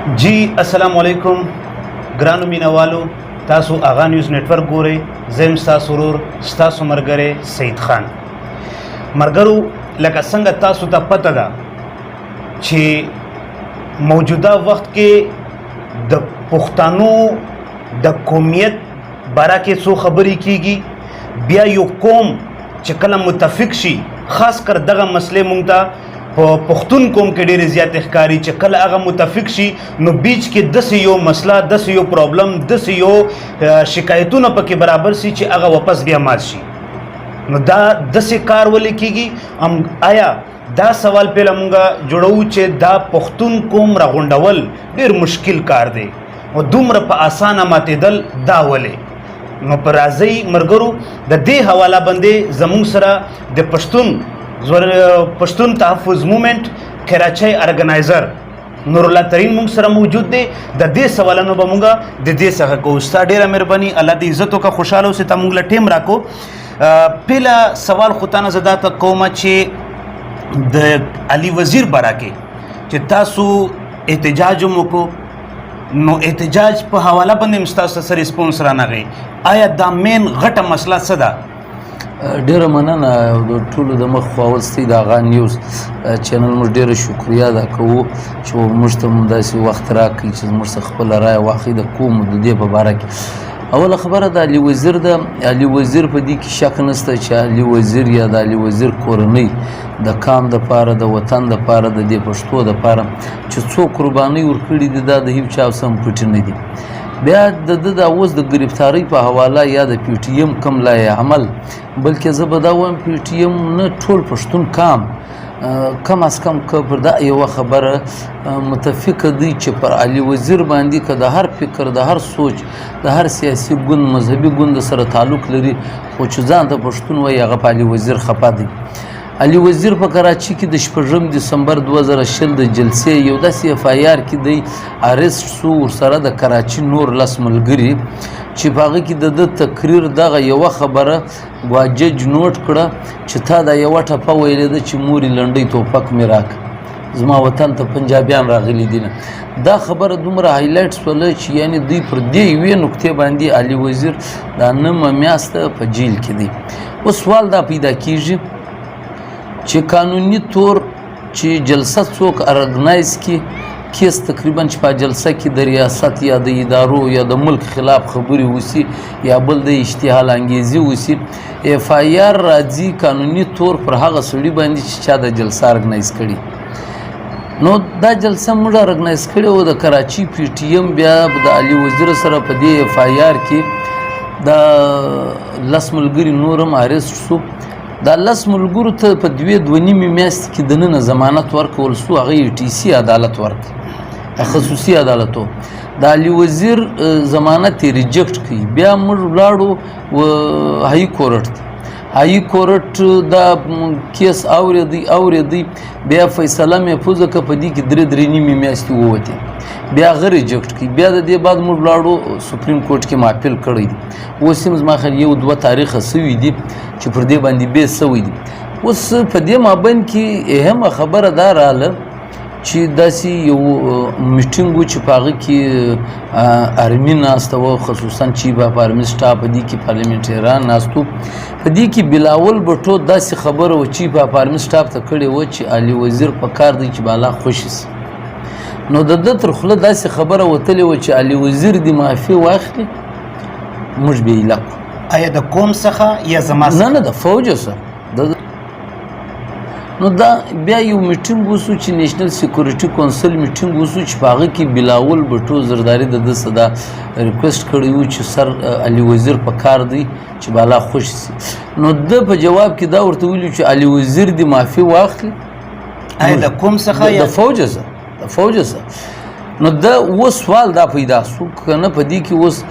जी अस्सलाम वालेकुम ګرانو مینوالو تاسو اغا نیوز نتورک ګورئ زم تاسو ورور تاسو مرګره سید خان مرګرو لکه څنګه تاسو ته پته ده چې موجوده وخت کې د پښتنو د قومیت باره کې څو خبرې کیږي بیا یو قوم چې کله متفق شي خاص کر دغه مسلې مونږ ته په پښتون قوم کې ډېر زیات ښکاری چې کله هغه متفق شي نو بیچ کې داسې یو مسله داسې یو پرابلم داسې یو شکایتونه پکې برابر شي چې هغه واپس بیا مات شي نو دا داسې کار ولې کیږي آیا دا سوال پیله مونږه جوړو چې دا پښتون قوم راغونډول ډېر مشکل کار دی او دومره په اسانه ماتېدل دا ولې نو په راځئ مرګرو د دې حواله باندې زموږ سره د پښتون تحفظ موومنټ کراچۍ ارګنایزر نور الله ترین موږ سره موجود دی د دې سوالونو به موږ د دې څخه کوو ستا ډېره مهرباني الله دې عزت وکړه خوشحاله اوسې ته موږ له ټیم راکو پیله سوال خو تا نه زه دا ته کومه چې د علي وزیر باره کې چې تاسو احتجاج هم وکړو نو احتجاج په حواله باندې هم ستاسو څه ریسپونس رانغی آیا دا مین غټه مسله څه ده ډیره مننه د ټولو د مخ خواوستي د اغا نیوز چینل موږ ډیره شکریا ادا کوو چې موږ ته داسې وخت راکړي چې موږ خپله رایه واخلي د کومو د دې په باره کې اوله خبره د علي وزیر ده علي وزیر په دې کې شک نشته چې علي وزیر یا د علي وزیر کورنۍ د قام دپاره د وطن دپاره د دې پښتو دپاره چې څو قربانۍ ورکړي دي دا د هیڅ چا سم پټ نه دي بیا د د اوس د گرفتاری په حواله یا د پی ټی ایم کم لایحه عمل بلکې زه به دا وایم پی ټی ایم نه ټول پښتون کام کم از کم که پر دا یوه خبره متفقه دی چې پر علي وزیر باندې که د هر فکر د هر سوچ د هر سیاسي ګوند مذهبي ګوند سره تعلق لري خو چې ځان ته پښتون وایي هغه په علي وزیر خفه دی علي وزیر په کراچي کې د 6 دسمبر 2020 د جلسې یو داسې اف آی آر کې دی اریسټ سو ورسره د کراچي نور لس ملګري چې په هغه کې د تقریر دغه یوه خبره جج نوټ کړه چې تا دا یوه ټپه ویلې ده چې مورې لنډۍ توپک مې راکړه زما وطن ته پنجابیان راغلي دي نه دا خبره دومره هایلایټ شوله چې یعنې دوی پر دې یوې نقطې باندې علي وزیر دا نیمه میاشته په جیل کې دی اوس سوال دا پیدا کیږي چې قانوني طور چې جلسه څوک ارګنایز کړي کیس تقریبا چې په جلسه کې د ریاست یا د ادارو یا د ملک خلاف خبرې وسی یا بل د اشتعال انګیزي وسی اف آی آر راځي قانوني طور پر هغه سړي باندې چې چا د جلسه ارګنایز کړي نو دا جلسه موږ ارګنایز کړې وه د کراچي پی ټی ایم بیا د علي وزیر سره په دې اف آی آر کې د 10 ملګري نور هم اریسټ شو دا 10 ملګرو ته په 2.5 میاشتې کې دننه ضمانت ورکول سو هغه ټي سي عدالت ورکړي خصوصي عدالت د علي وزیر ضمانت یې ریجکټ کړي بیا موږ ولاړو هاي کورټ کورټ دا کیس اورېدی بیا فیصله محفوظه که په دې کې 3.5 میاشتې ووتې بیا هغه ریجکټ کړي بیا د دې بعد موږ ولاړو سپریم کورټ کې معاپیل کړی دی اوس هم زما خیال 1-2 تاریخه سوي دي چې پر دې باندې بیس سوی دي اوس په دې مابین کې اهمه خبره دا رااله چې داسې یو میټینګ و چې په هغه کې ارمي ناسته وه خصوصا چیف اف ارمي سټاف په دې کې پارلمنټریان ناستو په دې کې بلاول بټو داسې خبره و چیف اف ارمي سټاف ته کړې وه چې علي وزیر په کار دی چې بالا خوشي سي نو د ده تر خوله داسې خبره وتلې وه چې علي وزیر دې معافي واخلي موږ بې ایله کړو آیا د قوم څخه یا زما څخه نه د فوجو سره نو دا بیا یو میټینګ وسو چې نیشنل سکیورټي کونسل میټینګ وسو چې په هغه کې بلاول بټو زرداري د ده څه دا ریکویسټ کړی و چې سر علي وزیر په کار دی چې بالا خوش سي نو ده په جواب کې دا ورته ویلي چې علي وزیر دې معافي واخلي آیا د قوم څخه یا د فوجو سره نو دا اوس سوال دا پیدا سو که نه په دې کې اوس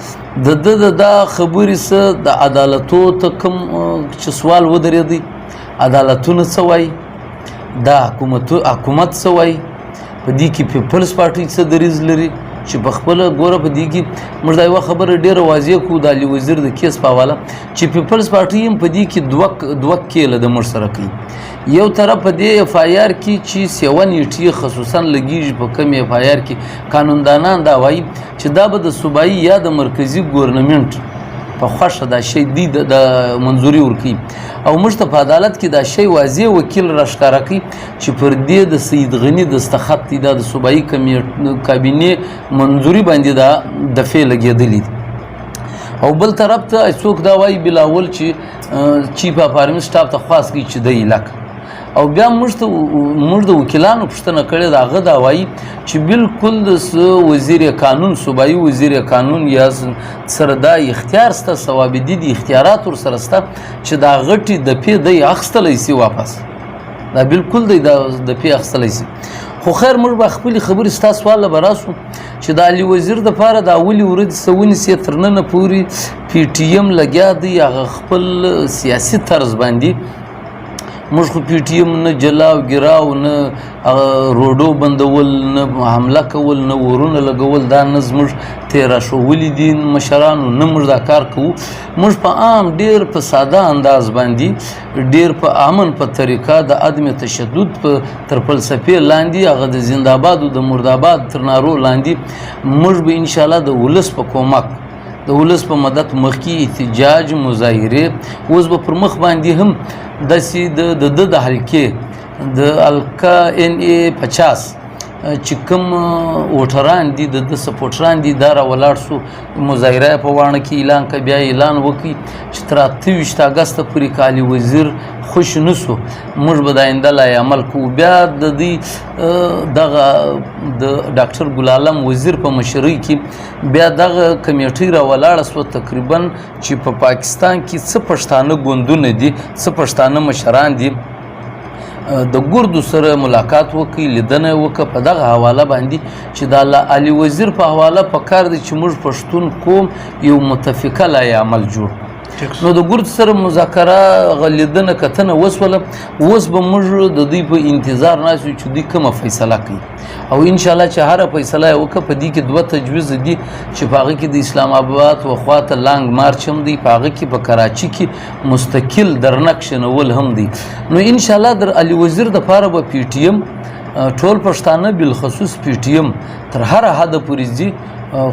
د ده دا خبرې څه د عدالتو ته کوم چې سوال ودرېدی عدالتونه څه وایي دا حکومت څه وایي په دې کې پیپلز پارټي څه دریځ لري چې په خپله ګوره په دې کې موږ دا یوه خبره ډېره واضح کړو د علي وزیر د کیس په حواله چې پیپلز پارټي هم په دې کې دوه کیله د موږ سره کوي. یو طرف په دې اف آی آر کې چې 7 نیټې خصوصا لګیږي په کم اف آی آر کې قانوندانان دا وایي چې دا به د صوبایي یا د مرکزي ګورنمنټ په خوښه دا شی دی د منظوري ورکوي او موږ ته په عدالت کې دا شی واضح وکیل راښکاره کوي چې پر دې د سید غني دستخط دی دا د صوبایي کابینې منظوري باندې دا دفعې لګېدلي دي. او بل طرف ته څوک دا وایي بلاول چې چیف اف آرمي سټاف ته خواست کوي چې دی لک او بیا موږ د وکیلانو پوښتنه کړې ده هغه دا وایي چې بالکل د وزیر قانون صوبایي وزیر قانون یا سره دا اختیار سته ثوابدي دي اختیارات ورسره سته چې دا غټې دفعې دی اخیستلی سي واپس دا بالکل دی دا دفعې اخیستلی سي. خو خیر موږ به خپلې خبرې ستا سوال له به راسو چې د علي وزیر دپاره د اولې ورځې څه ونیسې تر ننه پورې پی ټي ایم لګیا دی هغه خپل سیاسي طرز باندې موږ خو پی ټي ایم نه جلا او ګراو نه روډو بندول نه حمله کول نه ورونه لګول دا نه زموږ تیره شوولي دي مشرانو نه موږ دا کار کوو. موږ په عام ډېر په ساده انداز باندې ډېر په امن په طریقه د عدم تشدد په تر فلسفې لاندې هغه د زنده‌آباد او د مردآباد تر نارو لاندې موږ به انشاءالله د ولس په کومک د ولس په مدد مخکې احتجاج مظاهرې اوس به پر مخ باندې هم داسې د حلقې د الکا ان ای 50 چې کوم ووټران دي د سپورټران دي دا راولاړ سو مظاهره په واڼه کې اعلان کړه بیا اعلان وکړي چې تر 28 اګست پورې که علي وزیر خوش نه سو موږ به د آینده لای عمل کوو. بیا د دې دغه د ډاکټر ګل عالم وزیر په مشرۍ کې بیا دغه کمیټۍ راولاړه سوه تقریبا چې په پاکستان کې څه پښتانه ګوندونه دي څه پښتانه مشران دي د ګردو سره ملاقات وکړي لیدنه وکړه په دغه حواله باندې چې د علي وزیر په حواله پکار دی چې موږ پښتون قوم یو متفقه لای عمل جوړ نو د ګرد سره مذاکره لیدنه کتنه وسوله اوس به موږ د دوی په انتظار ناست یو چې دوی کومه فیصله کوي او انشاءالله چې هره فیصله یې وکړه په دې کې 2 تجویز دي چې په هغه کې د اسلام آباد و خواته لانګ مارچ هم دی په هغه کې په کراچي کې مستقل درنک شنول هم دی. نو انشاءالله در علي وزیر دپاره به پی ټي ایم ټول پښتانه بالخصوص پی ټي ایم تر هر حده پورې ځي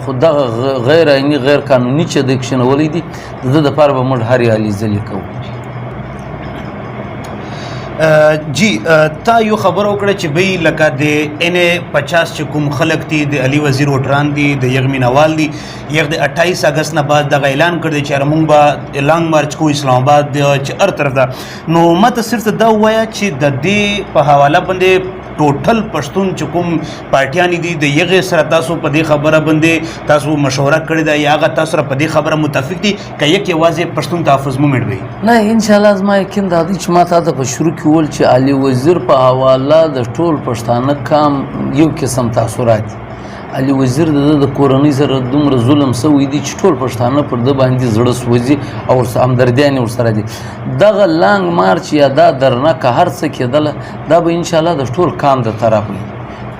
خو دغه غیر عیني غیر قانوني چې د کښېنولی دي د ده دپاره به موږ هرې هلې ځلې کوو. جی تا یو خبر وکړه چې بی لکه د ان 50 چې کوم خلک دي د علي وزیر وټران دي د یغ مینوال دي یغ د 28 اگست نه بعد دغه اعلان کړی چې موږ به لانګ مارچ کو اسلام آباد چې هر طرف ده نو ماته صرف دا ووایه چې د دې په حواله باندې ټوټل پښتون چې کوم پارټیانې دي د یغې سره تاسو په دې خبره باندې تاسو مشوره کړې ده یا هغه تاسو سره په دې خبره متفق دي که یک یوازې پښتون تحفظ مومنټ وي؟ نه انشاءالله زما یقین دا دی چې ما تا ته په شروع کې وویل چې علي وزیر په حواله د ټول پښتانه کام یو قسم تاثرات دي. علي وزیر د کورنۍ سره دومره ظلم سوی دی چې ټول پښتانه پر ده باندې زړه سوځي او همدردیان یې ورسره دي. دغه لانګ مارچ یا دا درنه که هر څه کېدله دا به انشاءالله د ټول کام د طرف وي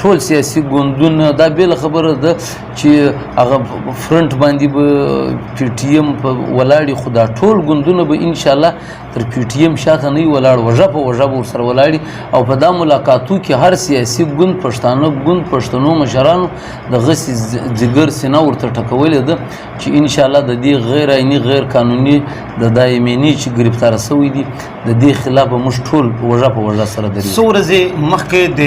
ټول سیاسي ګوندونه دا بېله خبره ده چې هغه فرنټ باندې به پی ټي ایم په ولاړې خو دا ټول ګوندونه به انشاءالله تر پی ټي ایم شاته نه وي ولاړ وژه په وژه به ورسره ولاړي او په دا ملاقاتو کې هر سیاسي ګوند پښتانه ګوند پښتنو مشرانو دغسې ځګر سینه ورته ټکولې ده چې انشاءالله د دې غیر عیني غیر قانوني د دا یمیني چې ګرفتاره سوي دي د دې خلاف به موږ ټول وژه په وژه سره درېږو. څو ورځې مخکې د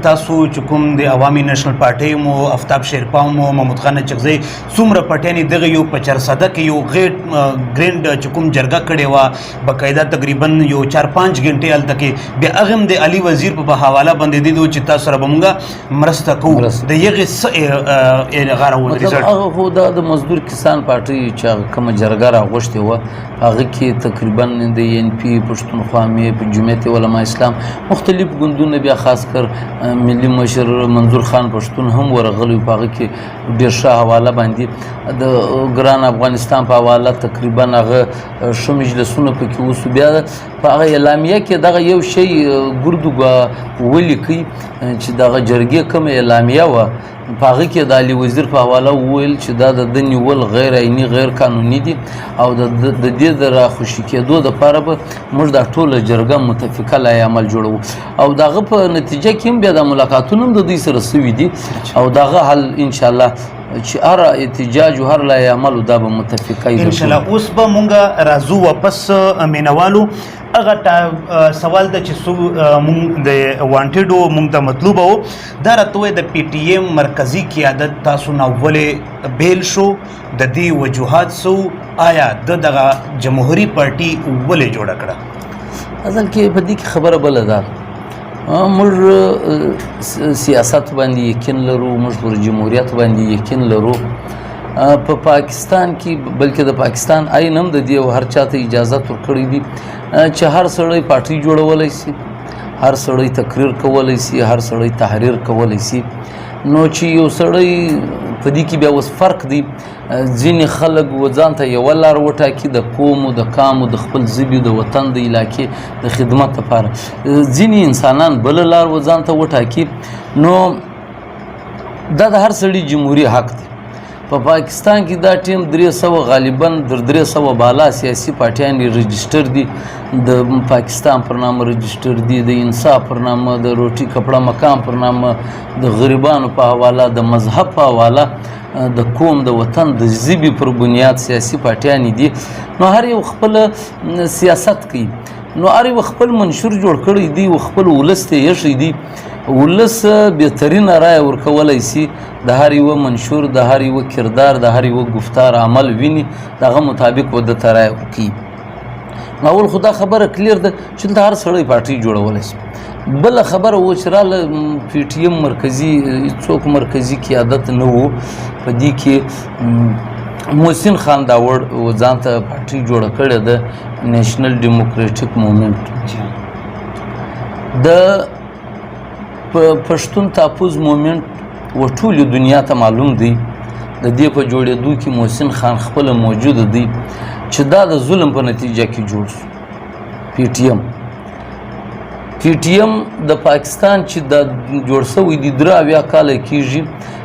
تاسو چې کوم د عوامي نېشنل پارټۍ مو افتاب شیرپا مو محمود خان چغزی څومره پټیانې دغه یو په چرسده کې یو ګرینډ چې کوم جرګه کړې وه باقاعده تقریبا یو 4-5 غنټې هلته کې بیا هغه هم د علي وزیر په حواله باندې دیدو چې تاسو سره به مونږ مرسته کوو د هغې څه غاره و مطلب هغه خو د مزدور کسان پارټۍ چې هغه کومه جرګه راغوښتې وه هغه کې تقریبا د ان پي پښتونخوا مې جمعیت علما اسلام مختلف ګوندونه بیا خاص کر ملي مشر منظور خان پښتون هم ورغلی په هغه کې ډېر ښه حواله باندې د ګران افغانستان په حواله تقریبا هغه ښه مجلسونه پکې شو بیا په هغه اعلامیه کې دغه یو شی ګردو ولیکي چې دغه جرګې کوم اعلامیه وه په هغه کې د علي وزیر په حواله وویل چې دا د ده نیول غیر عیني غیر قانوني دي او د دې د راخوشي کېدو دپاره به موږ دا ټوله جرګه متفقه لایحه عمل جوړوو او د هغه په نتیجه کې هم بیا د ملاقاتونه هم د دوی سره سوي دي او د هغه حل انشاءالله چې هر احتجاج او هر لایحه عمل دا به متفقه وي انشاءالله. اوس به مونږ راځو واپس مینوالو هغه سوال ده چې مونږ د وانټیډو مونږ ته مطلوبه و دا راته وایي د پی ټي ایم مرکزي قیادت تاسو نه ولې بیل شو د دې وجوهات څه آیا د دغه جمهوري پارټي ولې جوړه کړه؟ اصل کې په دې کې خبره بله ده موږ سیاست باندې یقین لرو موږ پر جمهوریت باندې یقین لرو په پاکستان کې بلکې د پاکستان آئین هم د دې هر چاته اجازت ورکړی دي چې هر سړی پارټي جوړولی شي هر سړی تقریر کولی شي هر سړی تحریر کولی شي نو چې یو سړی په دې کې بیا اوس فرق دی ځینې خلک ځان ته یوه لار وټاکي د قومو د کامو د خپل ژبې د وطن د علاقې د خدمت لپاره ځینې انسانان بله لار ځان ته وټاکي نو دا د هر سړي جمهوري حق دی په پاکستان کې دا ټیم 300 غالبا در 300 بالا سیاسي پارټیان رجسټر دي د پاکستان پر نامه رجسټر دي د انصاف پر نامه د روټي کپڑا مقام پر نامه د غریبانو په حواله د مذهب په حواله د قوم د وطن د ژبې پر بنیاد سیاسي پارټیان دي نو هر یو خپل سیاست کوي نو هر یو خپل منشور جوړ کړی دی او خپل ولس ته یې دی ولس بهترینه رایه ورکولی شي د هر یوه منشور د هر یوه کردار د هر یوه گفتار عمل ویني دغه مطابق به درته رایه ورکوي نو اول خو دا خبره کلیر ده چې دلته هر سړی پارټي جوړولی شي بله خبره و چې راله پی ټي ایم مرکزي څوک مرکزي قیادت نه و په دې کې محسن خان داوړ ځان ته پارټي جوړه کړې ده نیشنل ډیموکریټک مومنټ د پښتون تاپوز مومنټ و ټولې دنیا ته معلوم دی د دې په جوړېدو کې محسن خان خپله موجوده دی چې دا د ظلم په نتیجه کې جوړ شو پی ټي ایم د پاکستان چې دا جوړ شوی دی 83 کاله کېږي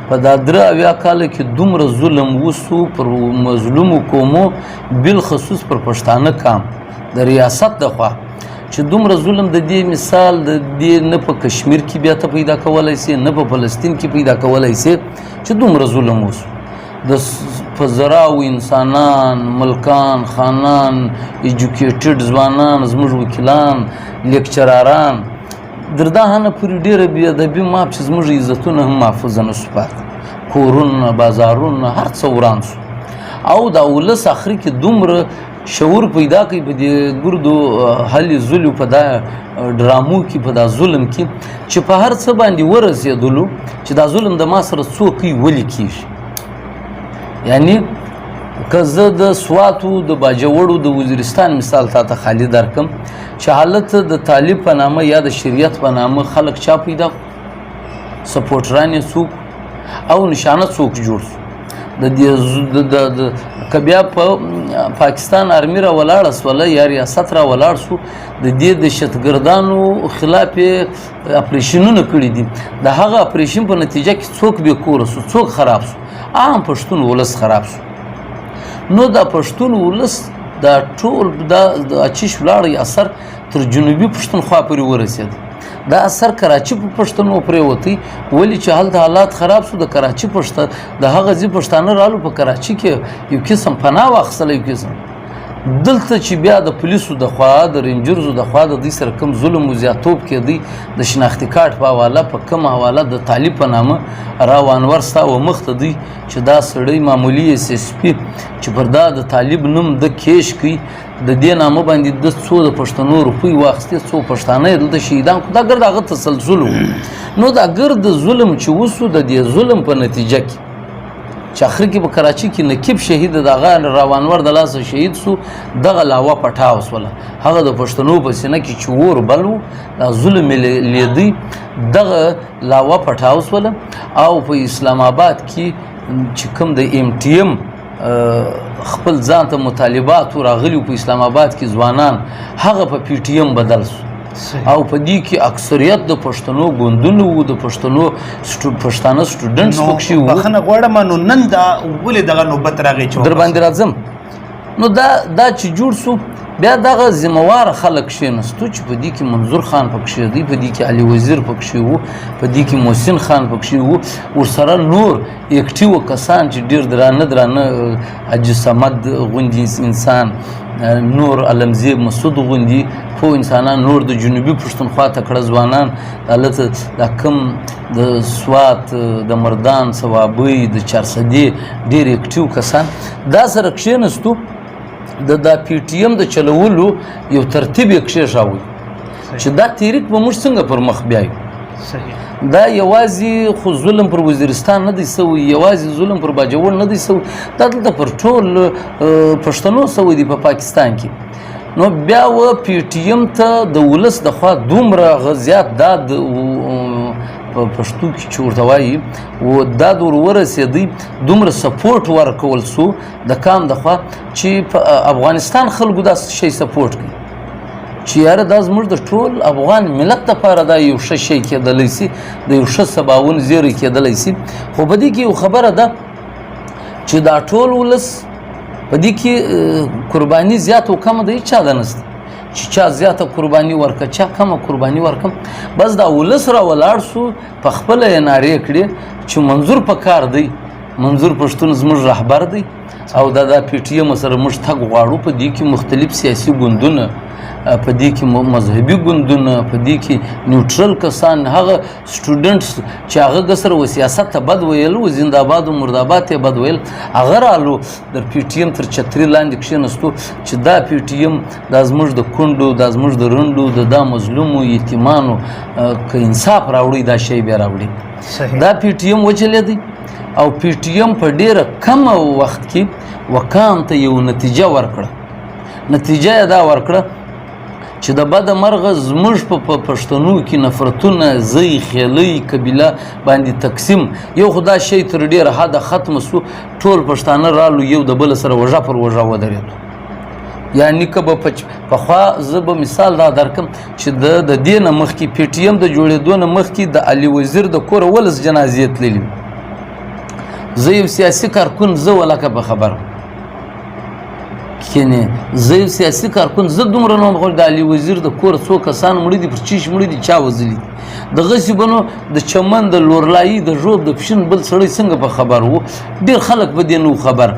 په دا 83 کاله کې دومره ظلم وسو پر مظلومو قومو بالخصوص پر پښتانه کام د ریاست د خوا چې دومره ظلم د دې مثال د دې نه په کشمیر کې بیا ته پیدا کولی سي نه په فلسطین کې پیدا کولی سي چې دومره ظلم وسو د په زراو انسانان ملکان خانان ایجوکیټډ ځوانان زموږ وکیلان لیکچراران درداهانه پورې ډېره بېادبي ماپ چې زموږ عزتونه هم محفوظه نه سو پاتې کورونه بازارونه هر څه وران سو او دا ولس اخري کې دومره شعور پیدا کوي په دې ګردو حل ظلم په دا ډرامو کې په دا ظلم کې چې په هر څه باندې ورسېدلو چې دا ظلم د ما سره څوک کوي ولې کېږي یعنی که زه د سواتو د باجوړو د وزیرستان مثال تا ته خالی درکم چې حالت د طالب په نامه یا د شریعت په نامه خلک چا پیدا سپورټران یې څوک او نشانه څوک جوړ سو د دې که بیا په پاکستان آرمي را ولاړه سوله یا ریاست را ولاړ سو د دې دهشتګردانو خلاف یې اپریشنونه کړي دي د هغه اپریشن په نتیجه کې څوک بې کوره سو څوک خراب سو عام پښتون ولس خراب سو نو دا پښتون ولس دا ټول دا اچیش ولاړی اثر تر جنوبي پښتونخوا پورې ورسېد دا اثر کراچي په پښتنو پرېوتی ولې چې هلته حالات خراب سو د کراچي د هغه ځي پښتانه رالو په کراچي کې یو قسم پناه واخیستله یو قسم دلته چې بیا د پولیسو د خوا د رینجرزو د خوا د دوی سره کوم ظلم و زیاتوب کېدی د شناختي کارت په حواله په کوم حواله د طالب په نامه راوانور ستا و مخ ته دوی چې دا سړی معمولي SSP چې پر دا د طالب نوم د کیش کوي د دې نامه باندې د څو د پښتنو روپۍ واخیستې څو پښتانه یې دلته شهیدان کړو دا ګرد هغه تسلسل و نو دا ګرد ظلم چې وسو د دې ظلم په نتیجه کې چې اخر کې په کراچي کې نقیب شهید دغه روانور د لاسه شهید سو دغه لاوه پټاو سوله هغه د پښتنو په سینه کې چې اور بل و دا ظلم لیدی دغه لاوه پټاو سوله او په اسلام آباد کې چې کوم د MTM خپل ځان ته مطالبات راغلي په اسلام آباد کې ځوانان هغه په پی ټی ایم بدل شو او په دې کې اکثریت د پښتنو ګوندونو وو د پښتنو پښتانه سټوډنټس پکښې وو. بخښنه غواړم نو نن دا ولې دغه نوبت راغی چې در باندې راځم نو دا چې جوړ سو بیا دغه ذمهواره خلک کښېنستو چې په دې کې منظور خان پکښې دی په دې کې علي وزیر پکښې وو په دې کې محسن خان پکښې وو ورسره نور اکټیو کسان چې ډېر درانه حاجي صمد غوندې انسان نور علمزیب مسعود غوندي پوه انسانان نور د جنوبي پښتونخوا تکړه ځوانان هلته دا کم د سوات د مردان صوابۍ د چارسدې ډېر اکټیو کسان دا سره کښېنستو د پی ټی ایم د چلولو یو ترتیب یې کښېښاوی چې دا تحریک به موږ څنګه پر مخ بیایو. دا یوازې خو ظلم پر وزیرستان نه دی سوی یوازې ظلم پر باجوړ نه دی سوی دا دلته پر ټول پښتنو سوی دی په پاکستان کې. نو بیا و پی ټی ایم ته د ولس د خوا دومره زیات داد په پښتو کې چې ورته وایي و داد ور ورسېدی دومره سپورټ ورکول سو د کام د خوا چې په افغانستان خلکو دا شی سپورټ کوي چې یاره دا زموږ د ټول افغان ملت دپاره دا یو ښه شی کېدلی سي د یو ښه سباون زیری کېدلی سي. خو په دې کې یو خبره ده چې دا ټول ولس په دې کې قرباني زیات او کمه د هېچا ده نسته چې چا زیاته قرباني ورکړه چا کمه قرباني ورکړم بس دا ولس را ولاړ سو په خپله یې نارې کړې چې منظور په کار دی منظور پښتون زموږ رهبر دی او دا پی ټی ایم سره موږ تګ غواړو. په دې کې مختلف سیاسي ګوندونه په دې کې مذهبي ګوندونه په دې کې نیوټرل کسان هغه سټوډنټس چې هغه سره و سیاست ته بد ویل و زنده‌باد و مرداباد ته بد ویل هغه رالو د پی ټی ایم تر چترۍ لاندې کښېنستو چې دا پی ټی ایم دا زموږ د کونډو دا زموږ د رنډو دا مظلومو یتیمانو که انصاف راوړي دا شی بیا راوړي. دا پی ټی ایم وچلېدی او پی ټی ایم په ډېره کمه وخت کې وکام ته یو نتیجه ورکړه. نتیجه یې دا ورکړه چې د بده مرغه زموږ په پښتنو کې نفرتونه زی خیلی قبیله باندې تقسیم یو خو دا شی تر ډېره حده ختمه سو ټول پښتانه رالو یو د بله سره وژه پر وژه ودرېدو. یعنې که به پخوا زه به مثال دا درکم چې د دې نه مخکې پی ټی ایم د جوړېدو نه مخکې د علي وزیر د کوره 12 جنازې تللي زه یو سیاسي کارکون زه ولکه په خبر کینې زه یو سیاسي کارکون زه دومره نه وم د علي وزیر د کوره څو کسان مړي دي پر چیش مړي دي چا وزلي دي دغسې به نو د چمن د لورلایي د ژوب د پښین بل سړی څنګه په خبر و ډېر خلک به دې نه خبر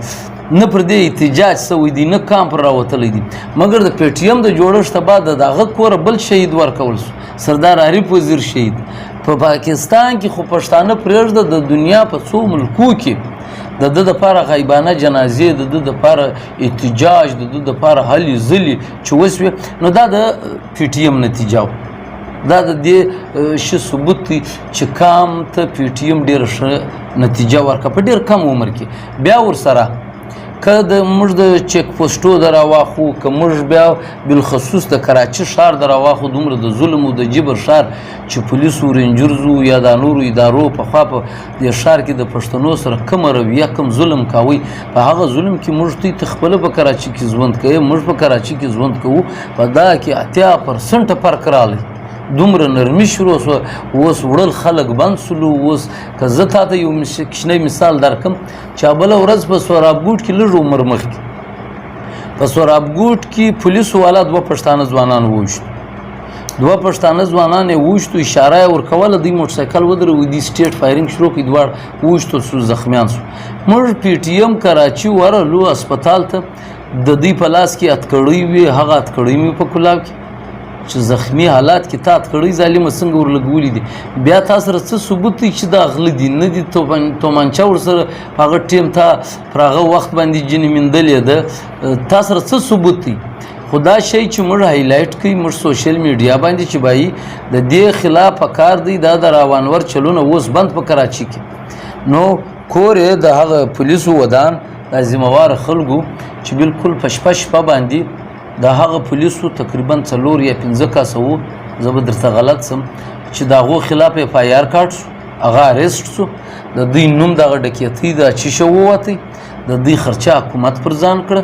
نه پر دې احتجاج سوی دی نه کام پر راوتلی دی مګر د پی ټی ایم د جوړښت بعد د هغه کوره بل شهید ورکول سو سردار عارف وزیر شهید په پاکستان کې خو پښتانه پرېږده د دنیا په څو ملکو کې د ده دپاره غیبانه جنازې د ده دپاره احتجاج د ده دپاره هلې ځلې چې وسوې نو دا د پی ټی ایم نتیجه و دا د دې ښه ثبوت دی چې کام ته پی ټی ایم ډېره ښه نتیجه ورکړه په ډېر کم عمر کې. بیا ورسره که د موږ د چیک پوسټو د راواخو که موږ بیا بالخصوص د کراچي ښار د راواخو دومره د ظلم او د جبر ښار چې پولیسو رینجرزو یا د نورو ادارو پخوا په دې ښار کې د پښتنو سره کومه رویه کوم ظلم کوئ په هغه ظلم کې موږ دوی ته خپله په کراچي کې ژوند کوي موږ په کراچي کې ژوند کوو په دا کې 80% فرق راغلی دومره نرمي شروع سوه اوس وړل خلک بند سولو اوس که زه تا ته یو کوچنی مثال درکم چې بله ورځ په سورابګوټ کې لږ عمر مخکې په سورابګوټ کې پولیسو والا 2 پښتانه ځوانان وویشتو 2 پښتانه ځوانان یې وویشتو اشاره یې ورکوله دوی موټرسایکل ودروي دوی سټیټ فایرینګ شروع کړي دواړه وویشتل سو زخمیان سو موږ پی ټی ایم کراچي ورغلو هسپتال ته د دوی په لاس کې اتکړۍ وي هغه اتکړۍ مې په کلاو کې چې زخمی حالات کې تا اتکړۍ ظالمه څنګه ورلګولي دي بیا تا سره څه ثبوت دی چې دا غله دي نه دي تومانچه ورسره په هغه ټیم تا پر هغه وخت باندې جنې میندلې ده تا سره څه ثبوت دی خو دا شی چې موږ هایلایټ کوي موږ سوشل میډیا باندې چې بایي د دې خلاف کار دی دا د راوانور چلونه اوس بند په کراچي کې نو کور یې د هغه پولیسو ودان د ذمهوار خلکو چې بالکل په شپه باندې د هغه پولیسو تقریبا 4 یا 5 کسه وو زه به درته غلط سم چې د هغو خلاف اف آی آر کاټ شو هغه اریسټ شو د دوی نوم دغه ډکیتۍ د چیشه ووتی د دوی خرچه حکومت پر ځان کړه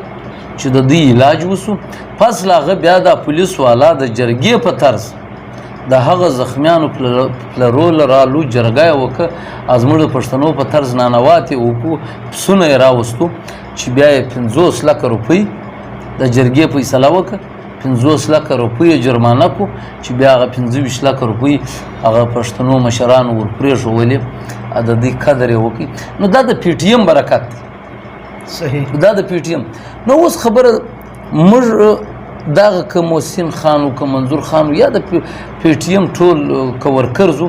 چې د دوی علاج وسو. پس له هغه بیا د پولیس والا د جرګې په طرز د هغه زخمیانو پلرول رالو جرګه یې وکړه، زموږ د پښتنو په طرز نانواتې وکړو، پسونه یې راوستو چې بیا یې 50 لکه روپۍ د جرګې فیصله وکړه، 50 لکه روپۍ جرمانه کړو چې بیا هغه 25 لکه روپۍ هغه پښتنو مشرانو ورپرېښولې، د دوی قدر یې وکړي. نو دا د پی ټي ایم برکت دی. صحیح. دا د پی ټي ایم. نو اوس خبره موږ دغه که محسن خان و که منظور خان و یا د پی ټي ایم ټول که ورکرز و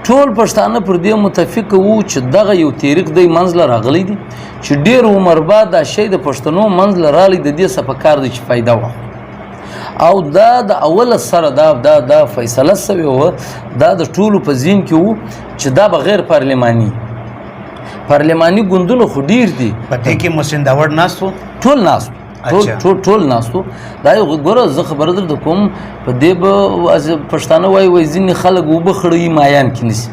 ټول پښتانه پر دې متفق وو چې دغه یو تحریک دی منځ له راغلی دی چې ډېر عمر بعد دا شی د پښتنو منځ له راغلی، د دې څه پکار دی چې فایده واخلو. او دا د اوله سره دا فیصله سوې وه، دا د ټولو په ذهن کې وو چې دا به غیر پارلماني ګوندونه خو ډېر دي. په دې کې محسن داوړ ناست و؟ ټول ناست و. ټول ناستو. دا یو ګوره زه خبره درته کوم، په دې به پښتانه وایي ځینې خلک اوبه خړوي مایان کې نیسي.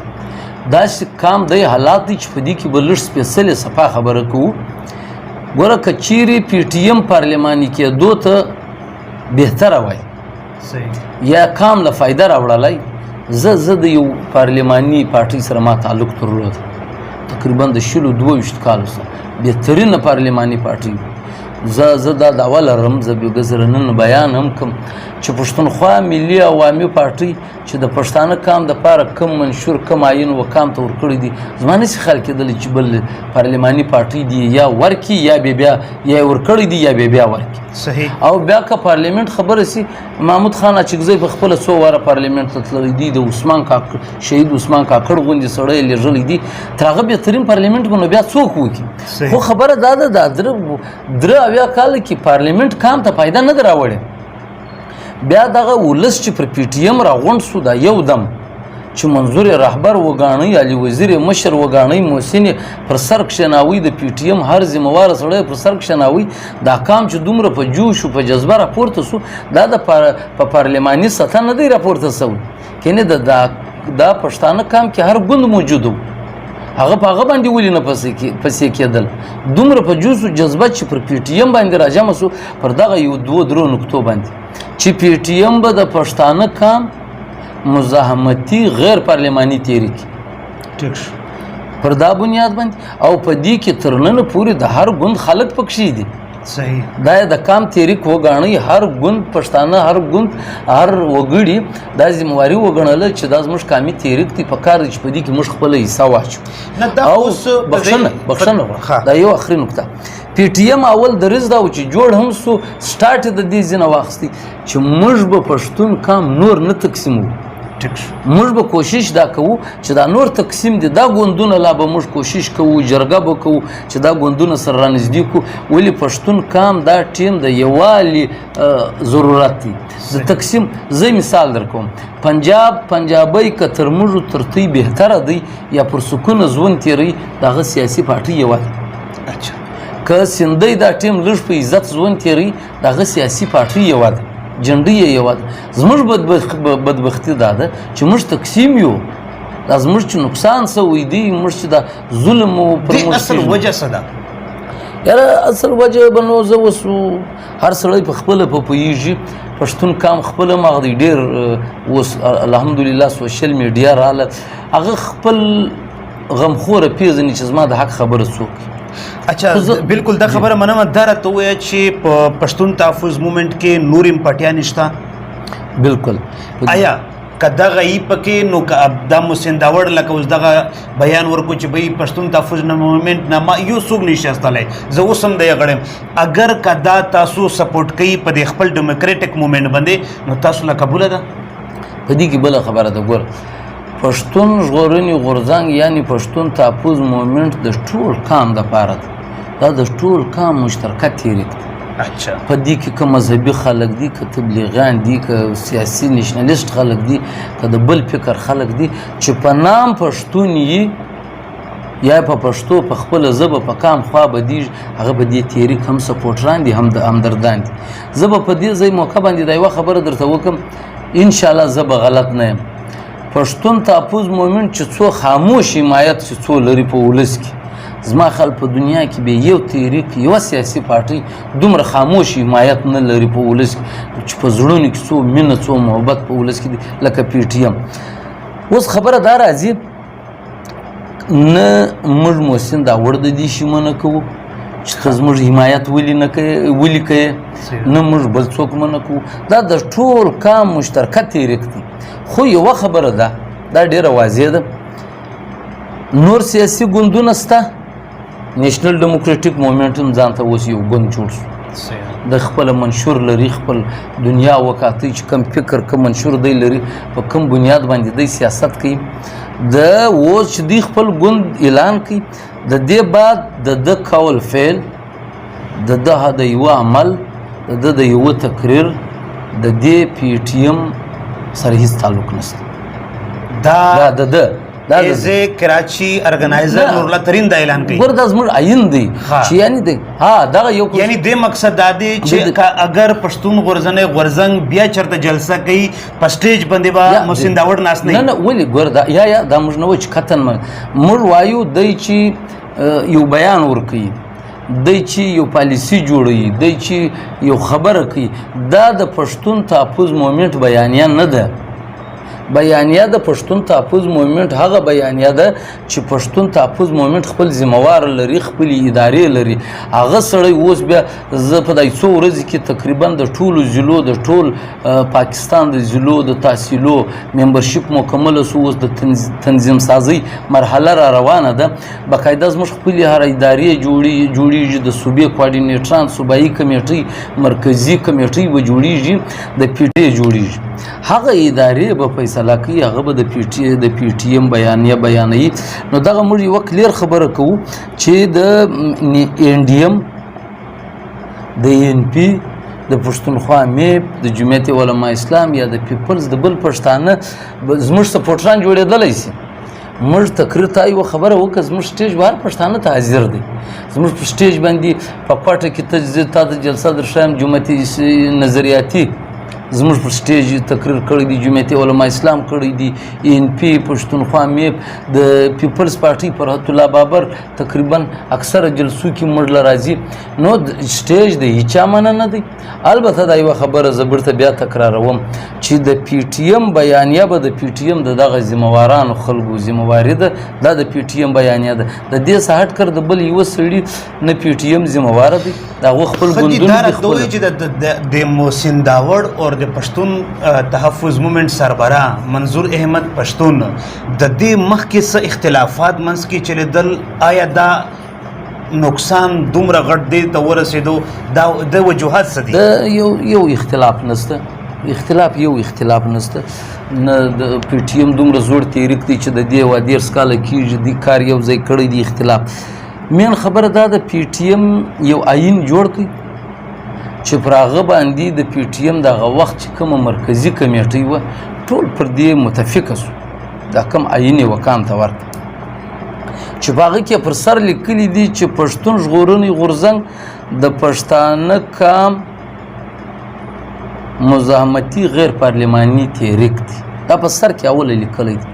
داسې کام دی حالات دی چې په دې کې به لږ سپېڅلې صفا خبره کوو. ګوره که چیرې پی ټي ایم پارلماني کېدو ته بهتره وای یا کام له فایده راوړلی، زه د یو پارلماني پارټۍ سره ما تعلق درلود تقریبا د 22 کالو سره، بهترینه پارلماني پارټۍ. زه دا دعوه لرم، زه بېګزره نن بیان هم کوم چې پښتونخوا ملي عوامي پارټۍ چې د پښتانه کام دپاره کم منشور کم عین و کام ته ورکړی دي، زما نسي خیال کېدلی چې بل پارلماني پارټۍ دي یا ورکي یا بیا یا ورکړی دي یا بیا ورکي. صحیح. او بیا که پارلیمنت خبره سي، محمود خان اچکزی په خپله څو واره پارلیمنت ته تللی دی، د شهید عثمان کاکړ غوندې سړی یې لېږلی دي، تر هغه بهترین پارلیمنت به نو بیا څوک وکړي. خو خبره دا ده دا درې اویا کاله کې پارلیمنت کام ته فایده نه ده راوړې. بیا دغه ولس چې پر پی ټي ایم راغونډ سو، دا یو دم چې منظور رهبر وګاڼئ، علي وزیر مشر وګاڼئ، محسن پر سر کښېناوئ، د پی ټي ایم هر ذمهواره سړی پر سر کښېناوئ، دا کام چې دومره په جوش و په جذبه راپورته سو، دا د په پارلماني سطح نه دی راپورته سوی. کنې دا پښتانه کام کې هر ګوند موجود و، هغه په هغه باندې ولې نه پسې کېدل. دومره په جوش و جذبه چې پر پی ټي ایم باندې راجمع سو، پر دغه یو 2-3 نقطو باندې چې پی ټي ایم به د پښتانه کام مزاحمتي غیر پارلماني تحریک پر دا بنیاد باندې، او په دې کې تر ننه پورې د هر ګوند خلک پکښې دي. صحیح. دا د کام تحریک وګاڼئ، هر ګوند پښتانه هر ګوند هر وګړي دا ذمهواري وګڼله چې دا زموږ کامي تحریک دی، پکار دی چې په دې کې موږ خپله حصه واچو. او بخښنه دا یو اخري نقطه، پی ټي ایم اول دریځ دا و چې جوړ هم سو، سټارټ د دې ځینه واخیستي چې موږ به پښتون کام نور نه تقسیمو. موږ به کوشش دا کوو چې دا نور تقسیم دي، دا ګوندونه لا به موږ کوشش کوو، جرګه به کوو چې دا ګوندونه سره رانږدې کړو. ولې پښتون کام دا ټیم د یووالي ضرورت دی د تقسیم. زه مثال در کوم، پنجابی که تر موږ ترتۍ بهتره دی یا پر سکونه ژوند تېروي، د هغه سیاسي پارټۍ یوازې. که سندۍ دا ټیم لږ په عزت ژوند تېروي، د هغه سیاسي پارټۍ یوازې جنډۍ یې یوازې. زموږ بدبختي دا ده چې موږ تقسیم یو، دا زموږ چې نقصان سوی دی، موږ چې دا ظلم پر موږ. اصل وجه څه ده؟ یاره اصل وجه به نو زه اوس هر سړی په خپله پوهېږي. پښتون کام خپله مغه دی ډېر اوس الحمدلله سوشل میډیا راله، هغه خپل غمخوره پیژني چې زما د حق خبره څوک. اچھا بالکل دا خبره منم، دا راته ووایه چې په پښتون تحفظ مومنټ کې نور امپاټیان شته؟ بالکل. آیا که دغه یې پکې نو که دا محسن داوړ لکه اوس دغه بیان ورکړو چې بھئی پښتون تحفظ مومنټ نه یو څوک نشي استلی، زه اوس هم دی غړم. اگر که دا تاسو سپورټ کوي په دې خپل ډیموکریټک مومنټ باندې، نو تاسو له قبوله ده؟ په دې کې بله خبره ده، ګوره پښتون ژغورنې غورځنګ یعنې پښتون تحفظ مومنټ د ټول کام دپاره ده، دا د ټول کام مشترکه تحریک دی. اچھا په دې کې که مذهبي خلک دي، که تبلیغیان دي، که سیاسي نیشنلیسټ خلک دي، که د بل فکر خلک دي چې په نام پښتون یي یا په پښتو په خپله ژبه په کام خوا بدیږي، هغه به دې تحریک هم سپورټران دي هم همدردان دي. زه به په دې ځای موقع باندې دا یوه خبره درته وکړم، انشاءالله زه به غلط نه یم. پښتون تحفظ مومنټ چې څو خاموش حمایت چې څو لري په ولس کې، زما خیال په دنیا کې به یو تحریک یوه سیاسي پارټۍ دومره خاموش حمایت نه لري په ولس کې چې په زړونو کې څو مینه څو محبت په ولس کې دی لکه پی ټي ایم. اوس خبره دا راځي نه موږ محسن داوړ د دې شي منع کوو چې ته زموږ حمایت ولې کوې، نه موږ بل څوک منع کوو. دا د ټول کام مشترکه تحریک دی. خو یوه خبره ده، دا ډېره واضح ده، نور سیاسي ګوندونه شته. نیشنل ډیموکریټک مومنټ هم ځان ته اوس یو ګوند جوړ شو، د خپل منشور لري، خپل دنیا وکاتي چې کم فکر کم منشور دی لري، په کم بنیاد باندې دی سیاست کوي. د اوس چې دی خپل ګوند اعلان کوي، د دې بعد د قول فعل د یوه عمل د یوه تقریر د دې پی ټي ایم سره هیڅ تعلق نشته. دا ایز کراچی ارګنایزر نور الله ترین دا اعلان کوي. ګور دا زموږ عین دی چې یعنی دی دغه یو یعنی د مقصد دا دی چې اگر پښتون غورزنګ بیا چرته جلسه کوي په سټیج باندې به محسن داوړ ناست نه نه ولې ګور دا یا دا موږ نه و چې کتن موږ وایو دی چې یو بیان ورکوي، دی چې یو پالیسی جوړوي، دی چې یو خبره کوي. دا د پښتون تحفظ مومنټ بیانیه نه ده. بیانیه د پښتون تحفظ مومنټ هغه بیانیه ده چې پښتون تحفظ مومنټ خپل ذموار لري، خپل ادارې لري. هغه سړی اوس بیا زه په دای څو ورځې کې تقریبا د ټولو ضلعو د ټول پاکستان د ضلعو د تحصیلو ممبرشپ مکمله سو، اوس د تنظیم سازی مرحله را روانه ده. باقاعده زموږ خپلې هر ادارې جوړیږي، د صوبې کوارډینیټران، صوبایي کمیټۍ، مرکزي کمیټۍ به جوړیږي، د پی ټي جوړیږي. هغه ادارې به فیصله کوي، هغه به د پی ټي ایم بیانوي. نو دغه موږ یوه کلیر خبره کوو چې د این ډي ایم، د این پی، د پښتونخوا میپ، د جمعیت علما اسلام یا د پیپلز د بل پښتانه زموږ سپورټران جوړېدلی شي. موږ تقریر ته یوه خبره وکړه، زموږ سټیج به هر پښتانه ته حاضر دی. زموږ په سټیج باندې په کوټه کې تا د جلسه در ښایم جمعیت نظریاتي زموږ پر سټیج تقریر کړی دی، جمعیت علما اسلام کړی دی، این پی، پښتونخوا میپ، د پیپلز پارټۍ فرحت الله بابر تقریبا اکثره جلسو کې موږ له راځي. نو سټیج د هیچا منع نه دی. البته دا یوه خبره زه بیرته بیا تکراروم چې د پی ټي ایم بیانیه به د پی ټي ایم د دغه ذموارانو خلکو ذمواري ده. دا د پی ټي ایم بیانیه ده، د دې څخه هټ کر د بل یوه سړي نه پی ټي ایم ذمواره دی، د هغو خپل ګوندونه دي. خو چې د محسن داوړ او د پښتون تحفظ مومنټ سربراه منظور احمد پښتون د دې مخکې څه اختلافات منځ کې چلیدل، آیا دا نقصان دومره غټ دی ته ورسېدو؟ دا د وجوهات څه دي؟ یو اختلاف نشته، اختلاف نشته. نه د پی ټي ایم دومره زوړ تحریک دی چې د دې 13 کاله کېږي دې کار یو ځای کړی دی. اختلاف مین خبره دا د پی ټي ایم یو آیین جوړ کړي چې پر هغه باندې د پی ټي ایم دغه وخت چې کومه مرکزي کمیټۍ وه ټول پر دې متفقه سو، دا کوم آیین یې وکام ته ورکړ چې په هغه کې پر سر لیکلي دي چې پښتون ژغورنې غورځنګ د پښتانه کام مزاحمتي غیر پارلماني تحریک دی. دا په سر کې اوله لیکلی دی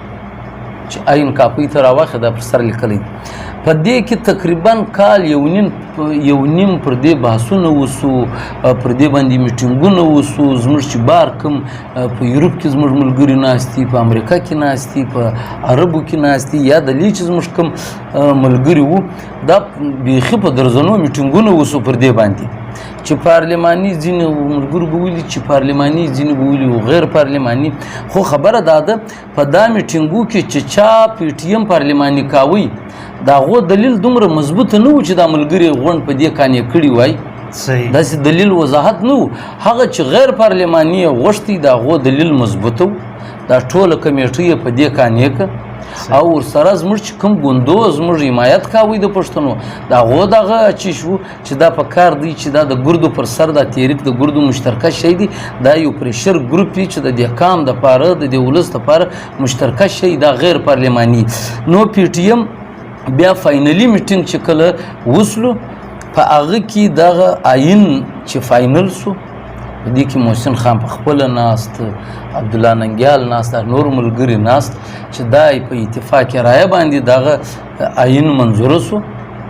چې آیین کاپۍ ته راواخې، دا پر سر لیکلی دی. په دې کې تقریبا کال یو نیم پر دې بحثونه وسو، پر دې باندې میټینګونه وسو. زموږ چې بار کوم په یورپ کې زموږ ملګري ناست دي، په امریکا کې ناست دي، په عربو کې ناست دي، یا دلې چې زموږ کوم ملګري وو، دا بیخي په درزنو میټینګونه وسو پر دې باندې چې پارلماني ځینې ملګرو به ویلي چې پارلماني، ځینې به ویلي غیر پارلماني. خو خبره دا ده په دا میټینګو کې چې چا پی ټي ایم پارلماني کاوی، د هغو دلیل دومره مضبوطه نه و چې دا ملګري غونډ په دې قانع کړي وای. داسې دلیل وضاحت نه و. هغه چې غیر پارلماني یې غوښتي، د هغو دلیل مضبوطه و. دا ټوله کمیټۍ یې په دې قانع کړه او ورسره زموږ چې کوم ګوندو زموږ حمایت کاوی د پښتنو، د هغو دغه اچی شو چې دا په کار دی چې دا د ګردو پر سر دا تحریک د ګردو مشترکه شی دی، دا یو پریشر ګروپ دی چې د دې قام دپاره د دې ولس دپاره مشترکه شی، دا غیر پارلماني. نو پی ټي ایم بیا فاینلي میټینګ چې کله وسلو، په هغه کې دغه آیین چې فاینل سو، په دې کې محسن خان په خپله ناست، عبدالله ننګیال ناست، نور ملګري ناست چې دا په اتفاق رایه باندې دغه آیین منظوره سو.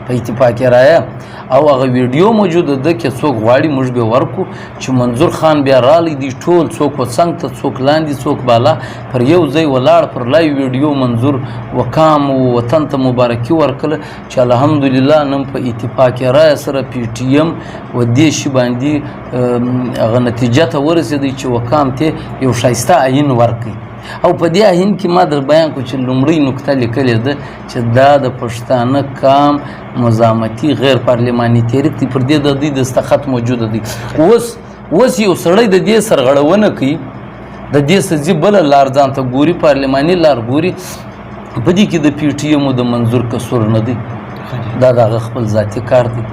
په اتفاقي رایه او هغه ویډیو موجوده ده کې څوک غواړي موږ به ورکو چې منظور خان بیا رالی دي ټول څوک څنګ ته څوک لاندې څوک بالا پر یو ځای ولاړ پر لایو ویډیو منظور وکام وطن ته مبارکي ورکړه چې الحمدلله نن په اتفاقي رایه سره پی ټي ایم و دې شي باندې هغه نتیجه ته ورسېدی چې وکام ته یو ښایسته عین ورکړي او په دې آهین کې ما در بیان کړو چې لومړۍ نکته لیکلې ده چې دا د پښتانه کام مزاحمتي غیر پارلماني تحریک دی پر دې د دوی دستخط موجوده دی اوس یو سړی د دې سرغړونه کوي د دې څه ځي بله لار ځان ته ګوري پارلماني لار ګوري په دې کې د پی ټي ایم د منظور قصور نه دی دا د هغه خپل ذاتي کار دی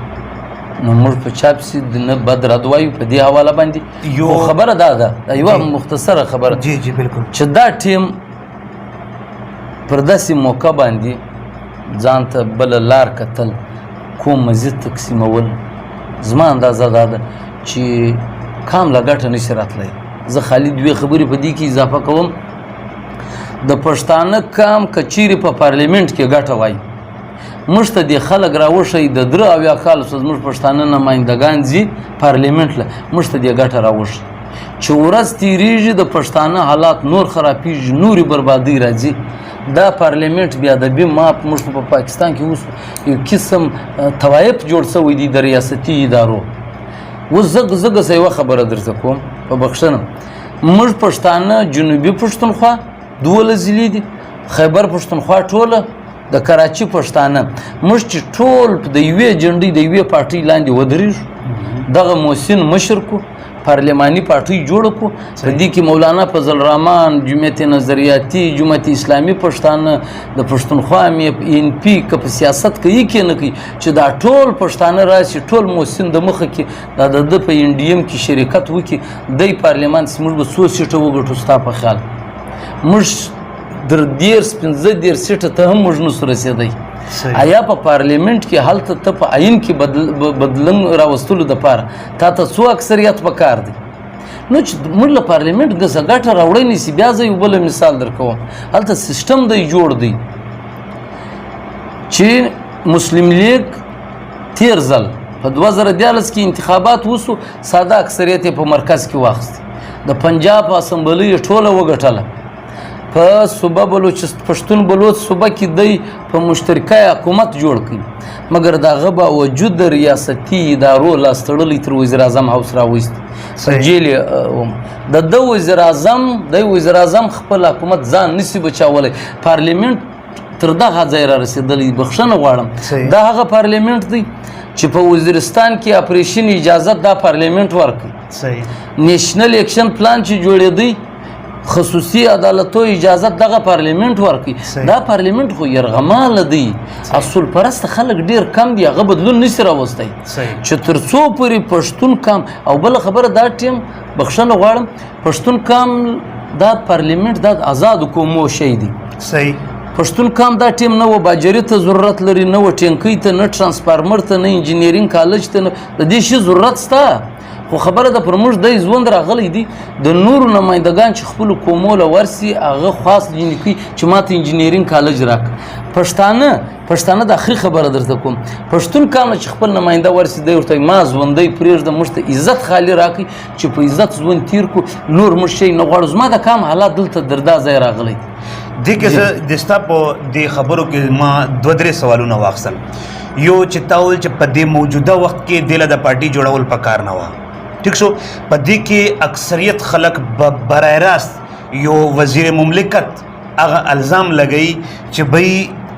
نو موږ په چا پسې نه بد رد وایو په دې حواله باندې خو خبره دا ده یوه مختصره خبره چې دا ټیم پر داسې موقع باندې ځان ته بله لار کتل کوم مزید تقسیمول زما اندازه دا ده چې کام له ګټه نشي راتلی زه خالي دوې خبرې په دې کې اضافه کوم د پښتانه کام که چیرې په پارلیمنټ کې ګټه وایي موږ ته دې خلک راوښیي د 83 کالو څخه زموږ پښتانه نمایندګان ځي پارلیمنټ له موږ ته دې ګټه راوښیي چې ورځ تېرېږي د پښتانه حالات نور خرابېږي نورې بربادۍ راځي دا پارلیمنټ بیا د بي ماپ موږ په پاکستان کې اوس یو قسم توایف جوړ شوی دی د ریاستي ادارو اوس زه یوه خبره درته کوم په بخښنه موږ پښتانه جنوبي پښتونخوا 12 ضلعې دي خیبر پښتونخوا ټوله د کراچي پښتانه موږ چې ټول د یوې جنډۍ د یوې پارټۍ لاندې ودرېږو دغه محسن مشر کو پارلماني پارټۍ جوړه کو په دې کې مولانا فضل الرحمن جمعیت نظریاتي جمعیت اسلامي پښتانه د پښتونخوا ان پی که په سیاست کوي کې نه کوي چې دا ټول پښتانه راشي ټول محسن د مخه کې دا د په ان ډي ام کې شرکت وکړي دی پارلمان موږ به څو سیټه وګټو ستا په خیال موږ در 15 سیټه ته هم موږ نسو رسېدی آیا په پارلیمنټ کې هلته ته په عین کې بدلون راوستلو دپاره تا ته څو اکثریت پکار دی نو چې موږ له پارلیمنټ څخه ګټه راوړی نیسي بیا زه یو بله مثال در کوم هلته سیسټم دی جوړ دی چې مسلم لیگ تیر ځل په 2014 کې انتخابات وسو ساده اکثریت په مرکز کې واخیست د پنجاب اسمبلی ټوله وګټله په صوبه پښتون بلوچ صوبه کې دی په مشترکه حکومت جوړ کړي مګر د هغه باوجود د ریاستي ادارو لاس تړلی تر وزیر اعظم هاوس راوایست جیل د وزیر اعظم خپل حکومت ځان نسی بچاولی پارلیمنټ تر دغه ځای را رسېدلی بخښنه غواړم دا هغه پارلیمنټ دی چې په وزیرستان کې اپریشن اجازت دا پارلیمنټ ورکړي نیشنل اکشن پلان چې جوړېدی خصوصي عدالتو اجازت دغه پارلیمنټ ورکړي دا پارلیمنټ خو یرغماله دی اصول پرست خلک ډیر کم دي هغه بدلون نشي راوستی چې تر څو پورې پښتون کام او بله خبره دا ټیم بخښنه غواړم پښتون کام دا پارلیمنټ دا آزاد قومو شی دی پښتون کام دا ټیم نه و باجري ته ضرورت لري نه و ټینکۍ ته نه ټرانسفارمر ته نه انجینیرینګ کالج ته نه د دې شي ضرورت شته خو خبره ده پر موږ دی ژوند راغلی دی د نورو نمایندګان چې خپلو قومو له ورسي هغه خاص ځینې کوي چې ما ته انجینیرینګ کالج راکړه پښتانه د اخري خبره درته کوم پښتون کام چې خپل نماینده ورسي دی ورته ما ژوندی پرېږده موږ ته عزت خالي راکړي چې په عزت ژوند تیر کو نور موږ شی نه غواړو زما د کام حالات دلته دردا ځای راغلی دې کې زه د ستا په دې خبرو کې ما 2-3 سوالونه واخیستل یو چې تا وویل چې په دې موجوده وخت کې دې له د پارټي جوړول پکار نه وه ٹھیک شو په دې کې اکثریت خلک برای راست یو وزیر مملکت هغه الزام لګوي چې بھئی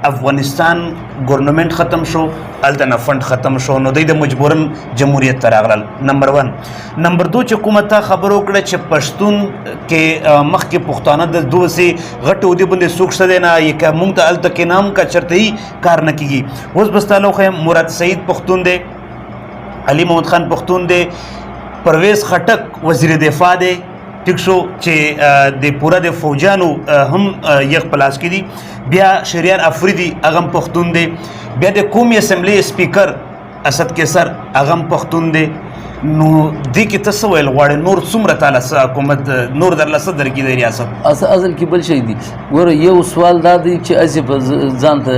افغانستان گورنمنٹ ختم شو هلته نه فند ختم شو نو دوی د مجبورن جمهوریت ته راغلل نمبر 1 نمبر 2 چې کومه تا خبرو کړه چې پښتون کې مخکې پښتانه د دوسې غټ ودی باندې سوک شته نه یې که مونږ ته هلته کې نام کا چرته کار نه کیږي اوس بس تعالی خو مراد سعید پښتون دی علي محمد خان پښتون دی پرویز خټک وزیر دفاع دی ټیک شو چې د پوره د فوجانو هم یو پلاس کې دي بیا شریار افریدي هغه پښتون دی بیا د قومي اسمبلی سپیکر اسد کیسر هغه پښتون دی نو دې کې ته څه ویل غواړې نور څومره تاله څه حکومت نور درله څه درکړي د ریاست اصل کې بل شی دی ګوره یو سوال دا دی چې هسې په ځان ته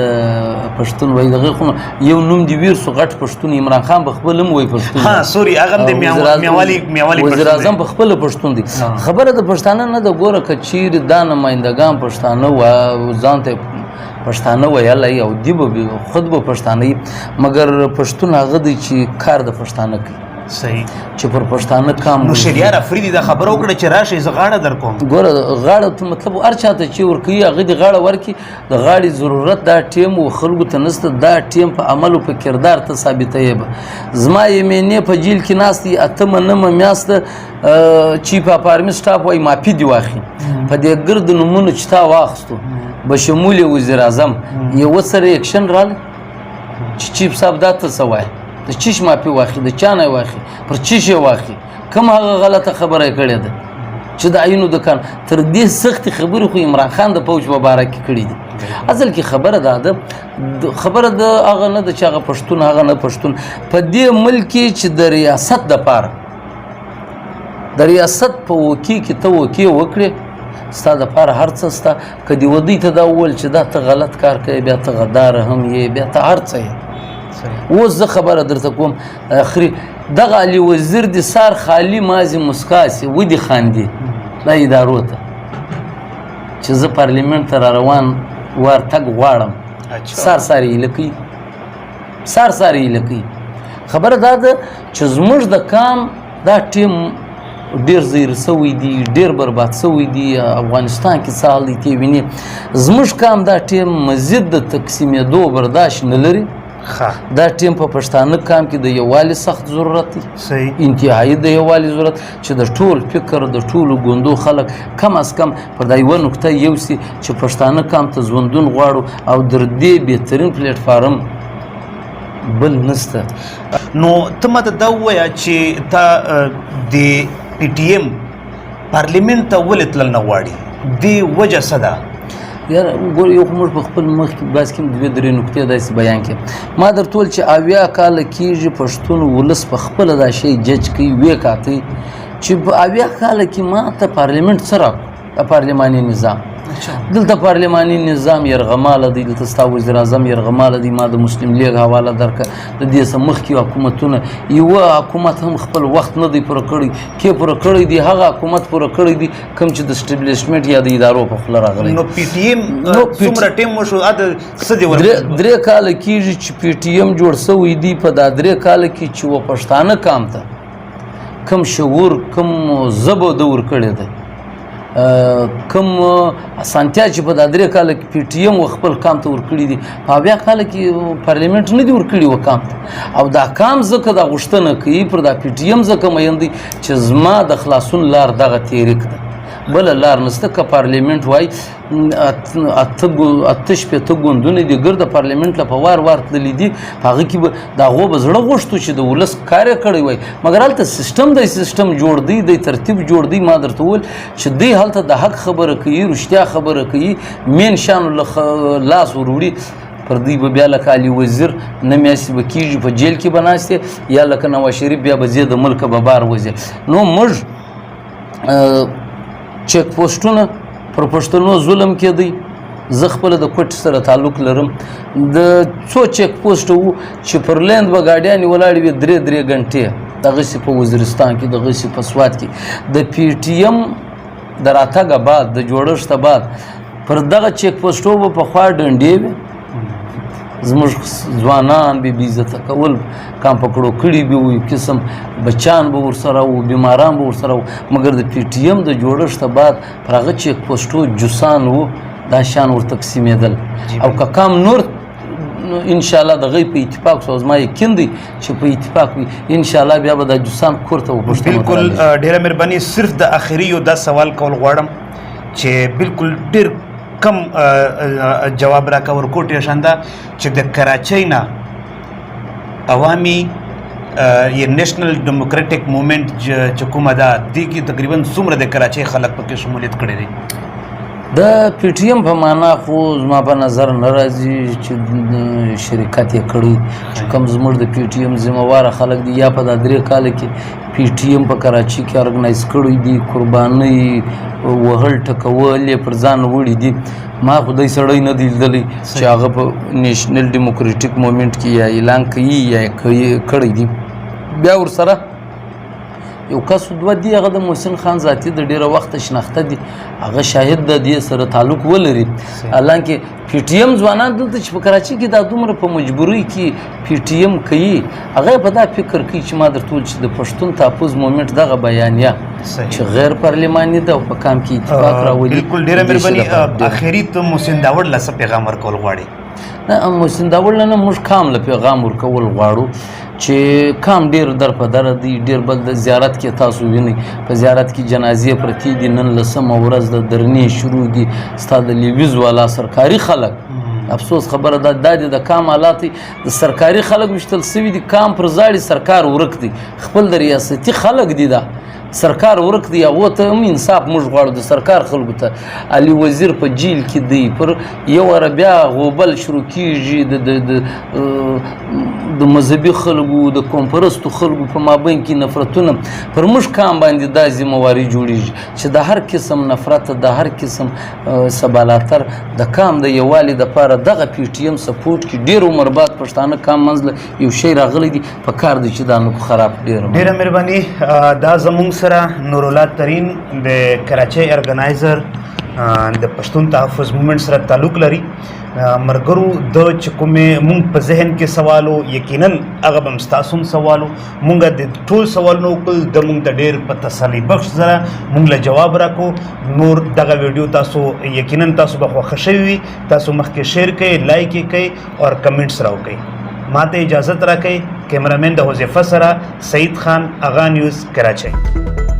پښتون وایي دغه خو یو نوم دی ویر سو غټ پښتون عمران خان په خپل هم وایي پښتون ها سوري هغه هم د میوالي وزیر اعظم په خپل پښتون دی خبره د پښتانه نه د ګوره که چیرې دا نمایندګان پښتانه و ځان ته پښتانه ویلی او دی به خود به پښتانه مګر پښتون هغه دی چې کار د پښتانه کوي صحیح چې پر پښتانه کام نو شریار افریدي دا خبره وکړه چې راشي زه غاړه در کوم ګوره غاړه ته مطلب هر چاته چې ورکوي هغه د غاړه ورکړي د غاړې ضرورت دا ټیم و خلکو ته نسته دا ټیم په عمل او په کردار ته ثابتوي به زما یمینې په جیل کې ناست دي اتمه نمه میاشته چیف اف آرمي سټاف وایي معافي دې واخلي په دې ګرد نومونو چې تا واخیستو بشمول وزیر اعظم یو سره اکشن راغلی چې چیف صاحب دا ته څه وایي د چیش مافي واخلي د چا نه واخلي پر چیش یې واخلي کوم هغه غلطه خبره یې کړې ده چې د عینو دکان تر دې سختې خبرې خو عمران خان د پوج په باره کې کړي دي اصل کې خبره دا ده خبره د هغه نه ده چې هغه پښتون هغه نه پښتون په دې ملک کې چې د ریاست دپاره د ریاست په وکي کې ته وکي وکړې ستا دپاره هر څه ستا که دې ودی ته دا وویل چې دا ته غلط کار کوې بیا ته غدار هم یې بیا ته هر څه یې اوس زه خبره درته کوم اخري دغه علي وزیر د سار خالي مازې مسکاسې ودې خاندي دا ادارو ته چې زه پارلیمنت ته را روان ورتګ غواړم سار سار یې لکوي سار سار یې لکوي خبره دا ده چې زموږ د کام دا ټیم ډیر زیر سوی دی ډیر برباد سوی دی افغانستان کې څه حال دی ته ویني زموږ کام دا ټیم مزید د تقسیمېدو برداشت نه لري دا ټیم په پښتانه کام کې د یووالي سخت ضرورت دی انتهایی د یووالي ضرورت چې د ټول فکر د ټولو ګوندو خلک کم از کم پر دا یوه نقطه یوسي چې پښتانه کام ته ژوندون غواړو او در دې بهترین پلیټفارم بل نسته نو ته ماته دا ووایه چې تا د پی ټي ایم پارلیمنت ته ولې تلل نه غواړي دې وجه څه ده یار ګور یو موږ په خپل مخ کې بس کې دوه درې نقطې داسې بیان کې ما درته ویل چې 80 کاله کېږي پښتون ولس په خپله دا شی جج کوي ویې کاتی چې په 80 کاله کې ما ته پارلیمنت څه راکړو د پارلماني نظام دلته پارلماني نظام یرغماله دی دلته ستا وزیر اعظم یرغماله دی ما د مسلم لیگ حواله درکړه د دې څخه مخکې حکومتونه یوه حکومت هم خپل وخت نه دی پوره کړی کې پوره کړی دی هغه حکومت پوره کړی دی کوم چې د اسټبلیشمنټ یا د ادارو په خوله راغلی نو پی ټي ایم څومره ټیم وشو څه دی درې کاله کېږي چې پی ټي ایم جوړ سوی دی په دا 3 کاله کې چې و پښتانه کام ته کم شعور کم ژبه د ورکړی دی کم اسانتیا چې په دا 3 کاله کې پی ټي ایم خپل کام ته ورکړي دي په 80 کاله کې پارلیمنت نه دی ورکړي و کام ته او دا کام ځکه دا غوښتنه کوي پر دا پی ټي ایم ځکه میین دی چې زما د خلاصون لار دغه تحریک ده بله لار نسته که پارلیمنت وای اته شپېته ګوندونه دي ګرده پارلیمنت له په وار وار تللي دي په هغه کې به د هغو به زړه غوښتو چې د ولس کار یې کړی وای مګر هلته سیسټم دی سیسټم جوړ دی دی ترتیب جوړ دی ما درته وویل چې دی هلته د حق خبره کوي رښتیا خبره کوي مین شانو لاس وروړي پر دوی به بیا لکه علي وزیر نه میاشتې به کېږي په جیل کې به ناست یا لکه نواز شریف بیا به ځې د ملکه به بار وځي نو موږ چیک پوسټونه پر پښتنو ظلم کېدی زه خپله د کوټې سره تعلق لرم د څو چیک پوسټ وو چې پر لیند به ګاډیانې ولاړې وې 3 غنټې دغسې په وزیرستان کې دغسې په سوات کې د پی ټي ایم د راتګه بعد د جوړښته بعد پر دغه چیک پوسټو به پخوا ډنډې وې زموږ ځوانان به عزته کول کام پکړو کړي به وي قسم بچان به ورسره وو بیماران به ورسره وو مګر د پی ټي ایم د جوړښته بعد پر هغه چیک پوسټو جوسان وو دا شان ور تقسیمېدل او که کام نور انشاءالله د غي په اتفاق سو زما یقین دی چې په اتفاق وي انشاءالله بیا به د جوسان کورته وپښتو بالکل ډیره مهرباني صرف د اخري یو دا سوال کول غواړم چې بالکل ډیر کم جواب راکا ورکوټ شاندا چې د کراچۍ نه عوامي یہ نیشنل ډیموکراټک موومنٹ چې کومه ده دې کې تقریبا څومره د کراچۍ خلک پکې شمولیت کړی دی د پی ټی ایم په معنا خو زما په نظر نه راځي چې شرکت یې کړی چې کوم زموږ د پی ټی ایم ذمهواره خلک دي یا په دا 3 کاله کې پی ټی ایم په کراچي کې ارګنایز کړی دي قربانۍ وهل ټکول یې پر ځان وړي دي ما خدای سړی نه دی لیدلی چې هغه په نیشنل ډیموکریټک مومنټ کې یا اعلان کوي یا کړی دي بیا ورسره یو کس دوه دی هغه د محسن خان ذاتی د ډیره وخت شناخته دي هغه شاهد د دې سره تعلق ولري حالانکه پی ټی ایم ځوانان دلته چې په کراچي کې دا دومره په مجبورۍ کې پی ټی ایم کوي هغه په دا فکر کوي چې ما درته ویل چې د پښتون تحفظ مومنټ دغه بیانیه چې غیر پارلماني ده او په کام کې اتفاق راولي بالکل ډیره مهرباني اخري ته محسن داوړ له څه پیغام ورکول غواړي نه محسن داوړ نه موږ کام له پیغام ورکول غواړو چې کام ډیر در په در دی ډیر بل د زیارت کې تاسو وینئ په زیارت کې جنازې پرتې دي نن لسمه ورځ د درنې شروع دي ستا د لیویز والا سرکاري خلک افسوس خبره ده د کام حالات د سرکاري خلک وشتل سوي دي کام پر زاړي سرکار ورک دي خپل د ریاستي خلک دي دا سرکار ورک دی هغه ته هم انصاف موږ غواړو د سرکار خلکو ته علي وزیر په جیل کې دی پر یو بیا غوبل شروع کیږي د مذهبي خلکو د قومپرستو خلکو په مابین کې نفرتونه پر موږ کام باندې دا ذمهواري جوړیږي چې د هر قسم نفرت د هر قسم سبالاتر د کام د یووالي دپاره دغه پی ټی ایم سپورټ کې ډېر عمر بعد پښتانه کام منځله یو شی راغلی دی په کار دی چې دا نو خراب ډېره مهرباني دا زموږ سره نور الله ترین د کراچۍ ارګنایزر د پښتون تحفظ مومنټ سره تعلق لري مرګرو د چې کومې مونږ په ذهن کې سوالو یقینا هغه به هم ستاسو هم سوالو مونږ د ټول سوالونه وکړل د مونږ ته ډېر په تسلي بخش سره مونږ له جواب راکړو نور دغه ویډیو تاسو یقینا تاسو به خوښه شوي وي تاسو مخکې شیر کړئ لایک یې کړئ او کمنټس راوکړئ ما ته اجازت راکړئ کیمرامین د حذیفه سره سعید خان اغا نیوز کراچۍ